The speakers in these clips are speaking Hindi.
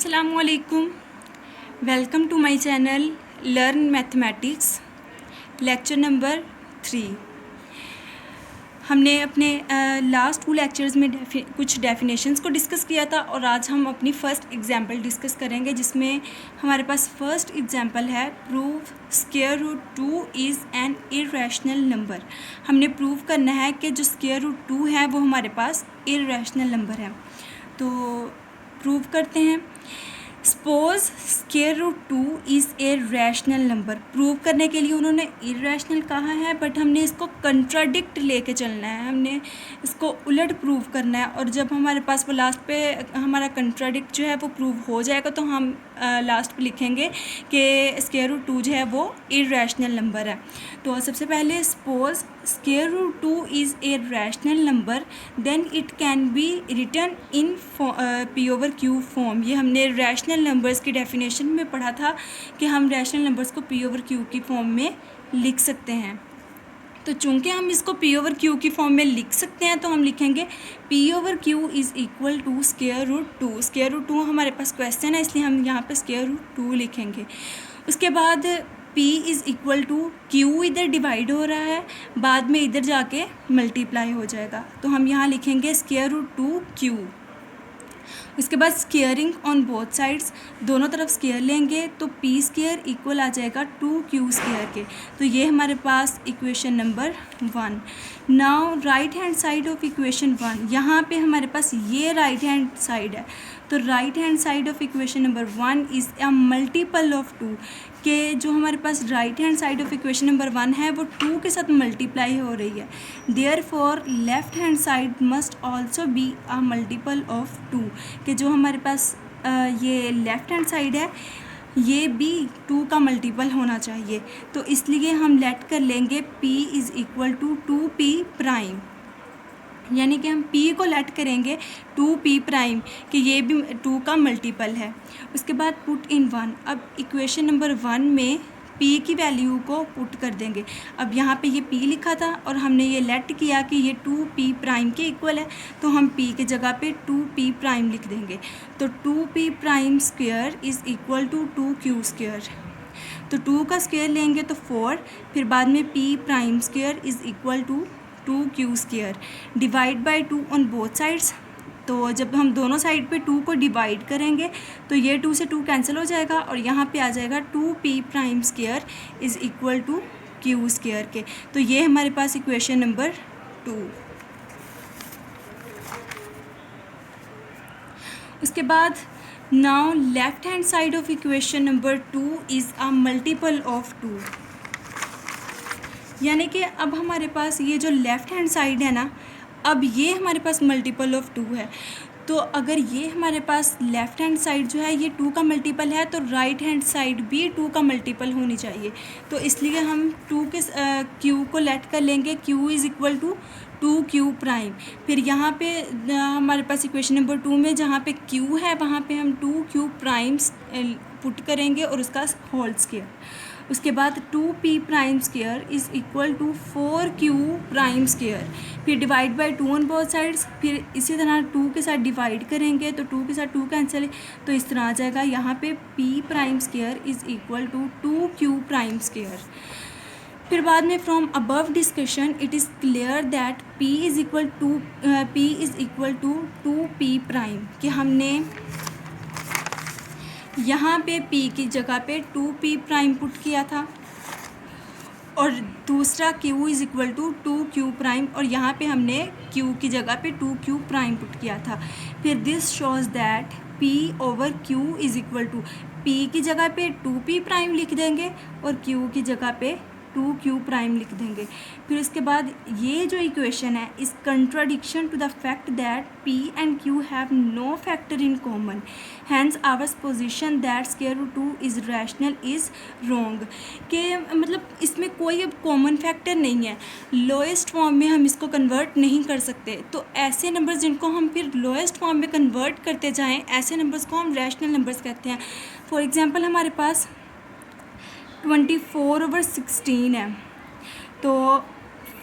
अस्सलामुअलैकुम। Welcome to my channel learn mathematics. Lecture number 3। हमने अपने लास्ट 2 लेक्चर्स में कुछ डेफिनेशंस को डिस्कस किया था और आज हम अपनी फ़र्स्ट एग्जांपल डिस्कस करेंगे, जिसमें हमारे पास फ़र्स्ट एग्जांपल है prove square root 2 is an irrational number. हमने प्रूव करना है कि जो स्क्वायर रूट 2 है वो हमारे पास इर्रेशनल नंबर है। तो प्रूव करते हैं। Suppose square root 2 is a rational number. Prove करने के लिए उन्होंने इरेशनल कहा है, बट हमने इसको कंट्राडिक्ट लेके चलना है, हमने इसको उलट प्रूव करना है। और जब हमारे पास वो लास्ट पे हमारा कंट्राडिक्ट जो है वो प्रूव हो जाएगा तो हम लास्ट पे लिखेंगे कि स्क्वायर रूट 2 जो है वो इरेशनल नंबर है। तो सबसे पहले suppose square root 2 is a rational number then it can be written in p over q form. ये हमने रैशनल नंबर्स की डेफिनेशन में पढ़ा था कि हम रैशनल नंबर्स को पी ओवर क्यू की फॉर्म में लिख सकते हैं। तो चूंकि हम इसको पी ओवर क्यू की फॉर्म में लिख सकते हैं तो हम लिखेंगे p over q is equal to square root 2। Square root 2 हमारे पास क्वेश्चन है, इसलिए हम यहाँ पे स्क्वायर रूट 2 लिखेंगे। उसके बाद P is equal to Q इधर डिवाइड हो रहा है, बाद में इधर जाके मल्टीप्लाई हो जाएगा, तो हम यहाँ लिखेंगे स्क्वायर रूट 2 Q। उसके बाद स्क्वेयरिंग ऑन बोथ साइड्स, दोनों तरफ स्क्वेयर लेंगे तो पी स्क्वेयर इक्वल आ जाएगा 2Q स्क्वेयर के। तो ये हमारे पास equation number 1। Now right hand side of equation 1, यहाँ पे हमारे पास ये राइट हैंड साइड है, तो right hand side of equation number 1 is a multiple of 2 के जो हमारे पास right hand side of equation number 1 है वो 2 के साथ मल्टीप्लाई हो रही है। Therefore left hand side must also be a multiple of 2 कि जो हमारे पास ये लेफ्ट हैंड साइड है ये भी 2 का मल्टीपल होना चाहिए। तो इसलिए हम लेट कर लेंगे P is equal to 2P prime, यानी कि हम P को लेट करेंगे 2P प्राइम कि ये भी 2 का मल्टीपल है। उसके बाद पुट इन 1। अब इक्वेशन नंबर 1 में P की वैल्यू को पुट कर देंगे। अब यहाँ पे ये P लिखा था और हमने ये लेट किया कि ये 2P प्राइम के इक्वल है, तो हम P के जगह पे 2P प्राइम लिख देंगे। तो 2P prime square is equal to 2Q square. तो 2 का स्क्वायर लेंगे तो 4, फिर बाद में P prime square is equal to 2Q square divide by 2 on both sides. तो जब हम दोनों साइड पे 2 को डिवाइड करेंगे तो ये 2 से 2 कैंसिल हो जाएगा और यहाँ पे आ जाएगा 2P prime square is equal to Q square के। तो ये हमारे पास इक्वेशन नंबर 2। उसके बाद now left hand side of equation number 2 is a multiple of 2, यानी कि अब हमारे पास ये जो लेफ़्ट हैंड साइड है ना, अब ये हमारे पास मल्टीपल ऑफ 2 है। तो अगर ये हमारे पास लेफ़्ट हैंड साइड जो है ये 2 का मल्टीपल है तो राइट हैंड साइड भी 2 का मल्टीपल होनी चाहिए। तो इसलिए हम 2 के Q को लेट कर लेंगे, Q is equal to 2Q prime. फिर यहाँ पे हमारे पास इक्वेशन नंबर 2 में जहाँ पे Q है वहाँ पे हम 2Q प्राइम पुट करेंगे और उसका होल स्क्वायर। उसके बाद 2P prime square is equal to 4Q prime square, फिर divide by 2 on both sides. फिर इसी तरह 2 के साथ डिवाइड करेंगे तो 2 के साथ 2 कैंसिल, तो इस तरह आ जाएगा यहाँ पे P prime square is equal to 2Q prime square. फिर बाद में from above discussion it is clear that P is equal to 2P prime कि हमने यहाँ पे P की जगह पे 2P प्राइम पुट किया था और दूसरा Q is equal to 2Q prime और यहाँ पे हमने Q की जगह पे 2Q प्राइम पुट किया था। फिर दिस शोज़ दैट P ओवर Q is equal to P की जगह पे 2P प्राइम लिख देंगे और Q की जगह पे 2Q प्राइम लिख देंगे। फिर उसके बाद ये जो इक्वेशन है इस contradiction to the fact that P and Q have no factor in common, hence our position that square root 2 is rational is wrong. के मतलब इसमें कोई अब कॉमन फैक्टर नहीं है, लोएस्ट फॉर्म में हम इसको कन्वर्ट नहीं कर सकते। तो ऐसे नंबर्स जिनको हम फिर लोएस्ट फॉर्म में कन्वर्ट करते जाएँ ऐसे नंबर्स को हम रैशनल नंबर्स कहते हैं। फॉर एग्ज़ाम्पल हमारे पास 24/16 है, तो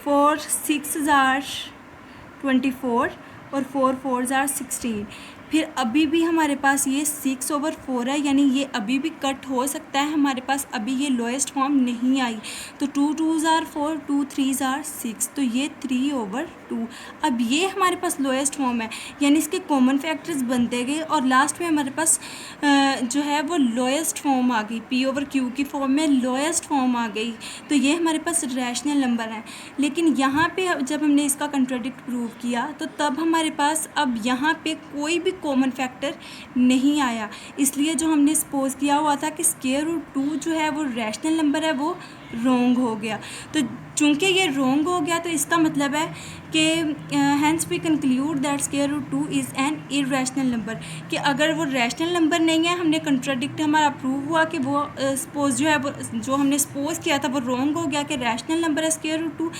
4 6 जार 24 और 4 4 जार 16। फिर अभी भी हमारे पास ये 6/4 है, यानी ये अभी भी कट हो सकता है, हमारे पास अभी ये लोएस्ट फॉर्म नहीं आई। तो 2 2s are 4, 2 3s are 6, तो ये 3/2। अब ये हमारे पास लोएस्ट फॉर्म है, यानी इसके कॉमन फैक्टर्स बनते गए और लास्ट में हमारे पास जो है वो लोएस्ट फॉर्म आ गई, P/Q की फॉर्म में लोएस्ट फॉर्म आ गई। तो ये हमारे पास रैशनल नंबर है। लेकिन यहाँ पे जब हमने इसका कंट्राडिक्ट प्रूव किया तो तब हमारे पास अब यहाँ पे कोई भी कॉमन फैक्टर नहीं आया, इसलिए जो हमने सपोज किया हुआ था कि स्क्वायर रूट 2 जो है वो रैशनल नंबर है, वो रॉन्ग हो गया। तो चूँकि ये रॉन्ग हो गया तो इसका मतलब है कि hence we conclude that square root 2 is an irrational number, कि अगर वो रैशनल नंबर नहीं है, हमने कंट्राडिक्ट हमारा प्रूव हुआ कि वो सपोज जो है वो जो हमने सपोज किया था वो रॉन्ग हो गया कि रैशनल नंबर है स्क्वायर रूट 2,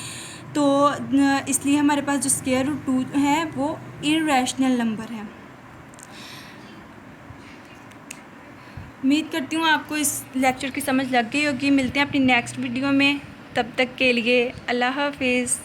तो इसलिए हमारे पास जो स्क्वायर रूट 2 है वो इररेशनल नंबर है। उम्मीद करती हूँ आपको इस लेक्चर की समझ लग गई होगी। मिलते हैं अपनी नेक्स्ट वीडियो में, तब तक के लिए अल्लाह हाफिज़।